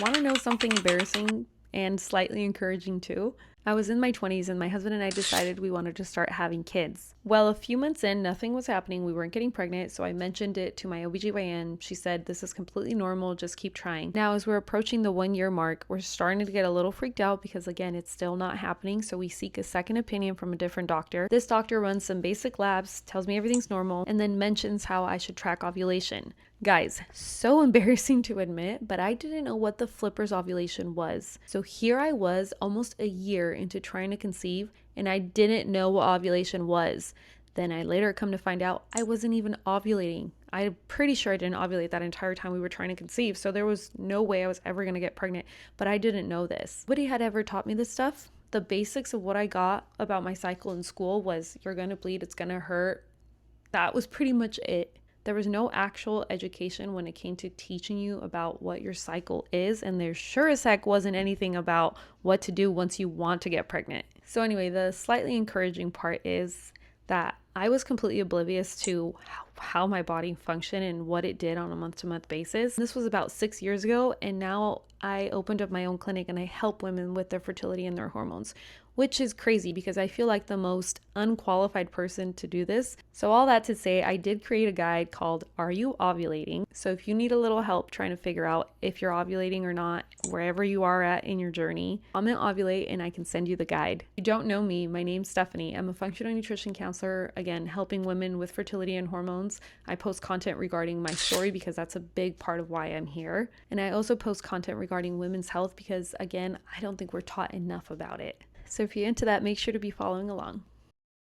Want to know something embarrassing and slightly encouraging too? I was in my 20s and my husband and I decided we wanted to start having kids. Well, a few months in, nothing was happening. We weren't getting pregnant, so I mentioned it to my OBGYN. She said, "This is completely normal, just keep trying." Now, as we're approaching the 1 year mark, we're starting to get a little freaked out because, again, it's still not happening, so we seek a second opinion from a different doctor. This doctor runs some basic labs, tells me everything's normal, and then mentions how I should track ovulation. Guys, so embarrassing to admit, but I didn't know what the flipper's ovulation was. So here I was almost a year into trying to conceive, and I didn't know what ovulation was. Then I later come to find out I wasn't even ovulating. I'm pretty sure I didn't ovulate that entire time we were trying to conceive, so there was no way I was ever going to get pregnant, but I didn't know this. Nobody had ever taught me this stuff. The basics of what I got about my cycle in school was you're going to bleed, it's going to hurt. That was pretty much it. There was no actual education when it came to teaching you about what your cycle is, and there sure as heck wasn't anything about what to do once you want to get pregnant. So anyway, the slightly encouraging part is that I was completely oblivious to how my body functioned and what it did on a month-to-month basis. This was about 6 years ago, and now I opened up my own clinic and I help women with their fertility and their hormones, which is crazy because I feel like the most unqualified person to do this. So all that to say, I did create a guide called Are You Ovulating? So if you need a little help trying to figure out if you're ovulating or not, wherever you are at in your journey, comment ovulate and I can send you the guide. If you don't know me, my name's Stephanie. I'm a functional nutrition counselor, again, helping women with fertility and hormones. I post content regarding my story because that's a big part of why I'm here. And I also post content regarding women's health because, again, I don't think we're taught enough about it. So if you're into that, make sure to be following along.